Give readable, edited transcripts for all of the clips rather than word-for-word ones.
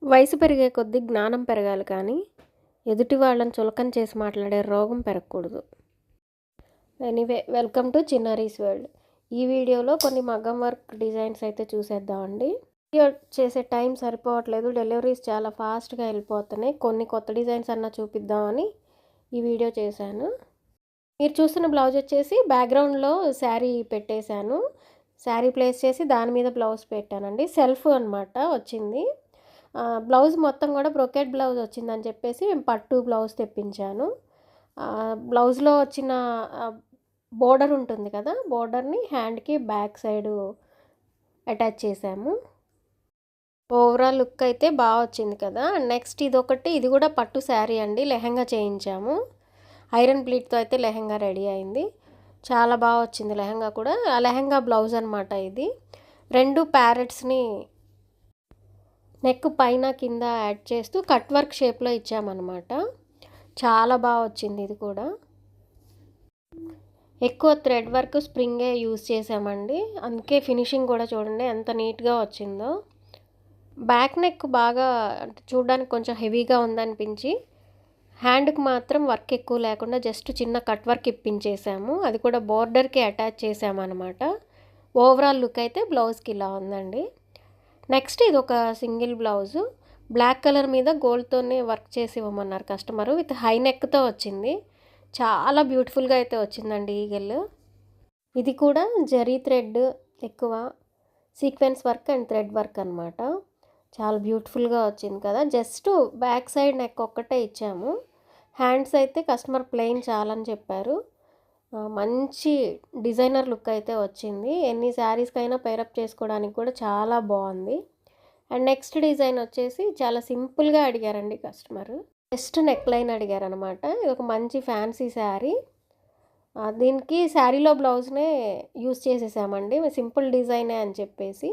వయసు పెరిగే కొద్దీ జ్ఞానం పెరగాలి కానీ ఎదుటి వాళ్ళని చులకన చేసి మాట్లాడే రోగం పెరగకూడదు. Anyway, welcome to Chinnari's world. ఈ వీడియోలో కొన్ని మగ్గం వర్క్ డిజైన్స్ అయితే చూసేద్దామండి. వీడియో చేసే టైం సరిపోవట్లేదు, డెలివరీస్ చాలా ఫాస్ట్గా వెళ్ళిపోతున్నాయి. కొన్ని కొత్త డిజైన్స్ అన్నా చూపిద్దామని ఈ వీడియో చేశాను. మీరు చూస్తున్న బ్లౌజ్ వచ్చేసి బ్యాక్గ్రౌండ్లో శారీ పెట్టేశాను. శారీ ప్లేస్ చేసి దాని మీద బ్లౌజ్ పెట్టానండి. సెల్ఫ్ అనమాట వచ్చింది. బ్లౌజ్ మొత్తం కూడా బ్రొకెట్ బ్లౌజ్ వచ్చిందని చెప్పేసి మేము పట్టు బ్లౌజ్ తెప్పించాను. బ్లౌజ్లో వచ్చిన బోర్డర్ ఉంటుంది కదా, బోర్డర్ని హ్యాండ్కి బ్యాక్ సైడు అటాచ్ చేసాము. ఓవరాల్ లుక్ అయితే బాగా వచ్చింది కదా. నెక్స్ట్ ఇది కూడా పట్టు శారీ అండి. లెహంగా చేయించాము. ఐరన్ ప్లీట్తో అయితే లెహంగా రెడీ అయింది. చాలా బాగా వచ్చింది లెహంగా కూడా. ఆ లెహంగా బ్లౌజ్ అనమాట ఇది. 2 ప్యారెట్స్ని నెక్ పైన కింద యాడ్ చేస్తూ కట్ వర్క్ షేప్లో ఇచ్చామన్నమాట. చాలా బాగా వచ్చింది ఇది కూడా. ఎక్కువ థ్రెడ్ వర్క్ స్ప్రింగే యూజ్ చేసామండి, అందుకే ఫినిషింగ్ కూడా చూడండి ఎంత నీట్గా వచ్చిందో. బ్యాక్ నెక్ బాగా చూడడానికి కొంచెం హెవీగా ఉందనిపించి హ్యాండ్కి మాత్రం వర్క్ ఎక్కువ లేకుండా జస్ట్ చిన్న కట్ వర్క్ ఇప్పించేసాము. అది కూడా బోర్డర్కి అటాచ్ చేసామన్నమాట. ఓవరాల్ లుక్ అయితే బ్లౌజ్కి ఇలా ఉందండి. నెక్స్ట్ ఇది ఒక సింగిల్ బ్లౌజు. బ్లాక్ కలర్ మీద గోల్డ్తోనే వర్క్ చేసి ఇవ్వమన్నారు కస్టమరు. విత్ హై నెక్తో వచ్చింది. చాలా బ్యూటిఫుల్గా అయితే వచ్చిందండి ఈగల్. ఇది కూడా జరీ థ్రెడ్ ఎక్కువ sequence work and thread work అనమాట. చాలా బ్యూటిఫుల్గా వచ్చింది కదా. జస్ట్ బ్యాక్ సైడ్ నెక్ ఒక్కటే ఇచ్చాము. హ్యాండ్స్ అయితే కస్టమర్ ప్లెయిన్ చాలని చెప్పారు. మంచి డిజైనర్ లుక్ అయితే వచ్చింది. ఎన్ని శారీస్కైనా పేరప్ చేసుకోవడానికి కూడా చాలా బాగుంది. అండ్ నెక్స్ట్ డిజైన్ వచ్చేసి చాలా సింపుల్గా అడిగారండి కస్టమర్. జస్ట్ నెక్ లైన్ అడిగారనమాట. ఇది ఒక మంచి ఫ్యాన్సీ శారీ. దీనికి శారీలో బ్లౌజ్నే యూస్ చేసేసామండి. సింపుల్ డిజైనే అని చెప్పేసి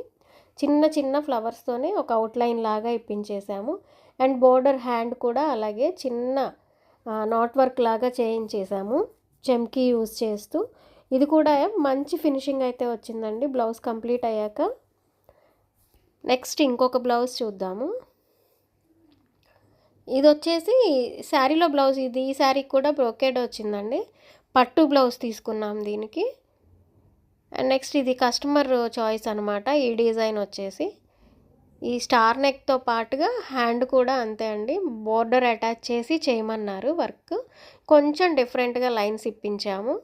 చిన్న చిన్న ఫ్లవర్స్తోనే ఒక అవుట్లైన్ లాగా ఇప్పించేసాము. అండ్ బోర్డర్ హ్యాండ్ కూడా అలాగే చిన్న నాట్ వర్క్ లాగా చేయించేసాము చెమ్కీ యూజ్ చేస్తూ. ఇది కూడా మంచి ఫినిషింగ్ అయితే వచ్చిందండి బ్లౌజ్ కంప్లీట్ అయ్యాక. నెక్స్ట్ ఇంకొక బ్లౌజ్ చూద్దాము. ఇది వచ్చేసి శారీలో బ్లౌజ్. ఈ శారీకి కూడా బ్రోకేడ్ వచ్చిందండి. పట్టు బ్లౌజ్ తీసుకున్నాం దీనికి. అండ్ నెక్స్ట్ ఇది కస్టమర్ చాయిస్ అనమాట. ఈ డిజైన్ వచ్చేసి ఈ స్టార్ నెక్తో పాటుగా హ్యాండ్ కూడా అంతే అండి, బోర్డర్ అటాచ్ చేసి చేయమన్నారు వర్క్. కొంచెం డిఫరెంట్గా లైన్స్ ఇప్పించాము.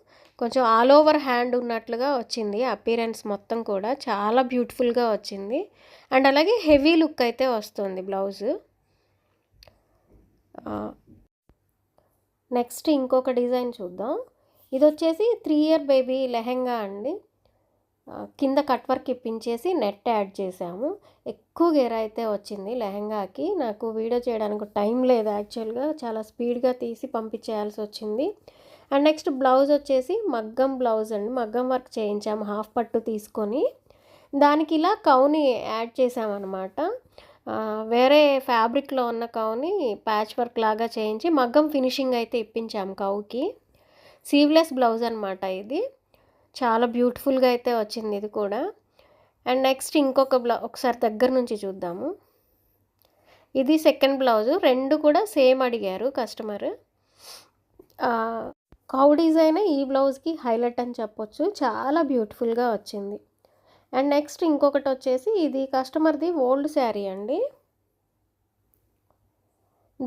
కొంచెం ఆల్ ఓవర్ హ్యాండ్ ఉన్నట్లుగా వచ్చింది అపీరెన్స్ మొత్తం కూడా. చాలా బ్యూటిఫుల్గా వచ్చింది. అండ్ అలాగే హెవీ లుక్ అయితే వస్తుంది బ్లౌజు. నెక్స్ట్ ఇంకొక డిజైన్ చూద్దాం. ఇది వచ్చేసి 3 ఇయర్ బేబీ లెహెంగా అండి. కింద కట్ వర్క్ ఇప్పించేసి నెట్ యాడ్ చేసాము. ఎక్కువ గేర అయితే వచ్చింది లెహంగాకి. నాకు వీడియో చేయడానికి టైం లేదు యాక్చువల్గా, చాలా స్పీడ్గా తీసి పంపించేయాల్సి వచ్చింది. అండ్ నెక్స్ట్ బ్లౌజ్ వచ్చేసి మగ్గం బ్లౌజ్ అండి. మగ్గం వర్క్ చేయించాము హాఫ్ పట్టు తీసుకొని. దానికి ఇలా కౌని యాడ్ చేసామన్నమాట. వేరే ఫ్యాబ్రిక్లో ఉన్న కౌని ప్యాచ్ వర్క్ లాగా చేయించి మగ్గం ఫినిషింగ్ అయితే ఇప్పించాము కౌకి. సీవ్లెస్ బ్లౌజ్ అనమాట ఇది. చాలా బ్యూటిఫుల్గా అయితే వచ్చింది ఇది కూడా. అండ్ నెక్స్ట్ ఇంకొక ఒకసారి దగ్గర నుంచి చూద్దాము. ఇది సెకండ్ బ్లౌజు. 2 కూడా సేమ్ అడిగారు కస్టమర్. కౌ డిజైన్ ఈ బ్లౌజ్కి హైలైట్ అని చెప్పొచ్చు. చాలా బ్యూటిఫుల్గా వచ్చింది. అండ్ నెక్స్ట్ ఇంకొకటి వచ్చేసి ఇది కస్టమర్ది ఓల్డ్ శారీ అండి.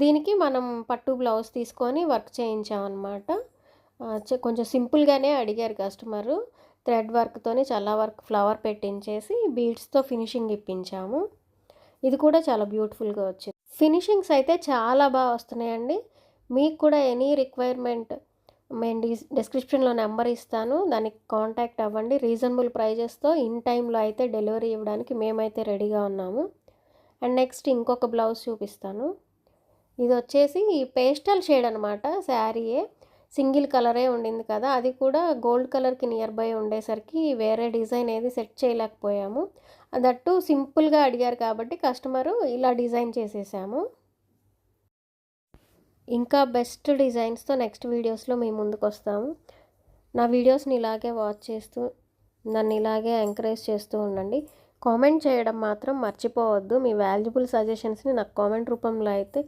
దీనికి మనం పట్టు బ్లౌజ్ తీసుకొని వర్క్ చేయించామన్నమాట. కొంచెం సింపుల్గానే అడిగారు కస్టమరు. థ్రెడ్ వర్క్తోని చాలా వర్క్ ఫ్లవర్ పెట్టించేసి బీడ్స్తో ఫినిషింగ్ ఇప్పించాము. ఇది కూడా చాలా బ్యూటిఫుల్గా వచ్చింది. ఫినిషింగ్స్ అయితే చాలా బాగా వస్తున్నాయండి. మీకు కూడా ఎనీ రిక్వైర్మెంట్ మేము డిస్క్రిప్షన్లో నెంబర్ ఇస్తాను, దానికి కాంటాక్ట్ అవ్వండి. రీజనబుల్ ప్రైజెస్తో ఇన్ టైంలో అయితే డెలివరీ ఇవ్వడానికి మేమైతే రెడీగా ఉన్నాము. అండ్ నెక్స్ట్ ఇంకొక బ్లౌజ్ చూపిస్తాను. ఇది వచ్చేసి పేస్టల్ షేడ్ అనమాట. శారీయే సింగిల్ కలరే ఉండింది కదా, అది కూడా గోల్డ్ కలర్కి నియర్ బై ఉండేసరికి వేరే డిజైన్ ఏది సెట్ చేయలేకపోయాము. దట్టు సింపుల్గా అడిగారు కాబట్టి కస్టమరు ఇలా డిజైన్ చేసేసాము. ఇంకా బెస్ట్ డిజైన్స్తో నెక్స్ట్ వీడియోస్లో మేము ముందుకు వస్తాము. నా వీడియోస్ని ఇలాగే వాచ్ చేస్తూ నన్ను ఇలాగే ఎంకరేజ్ చేస్తూ ఉండండి. కామెంట్ చేయడం మాత్రం మర్చిపోవద్దు. మీ వాల్యుబుల్ సజెషన్స్‌ని నాకు కామెంట్ రూపంలో అయితే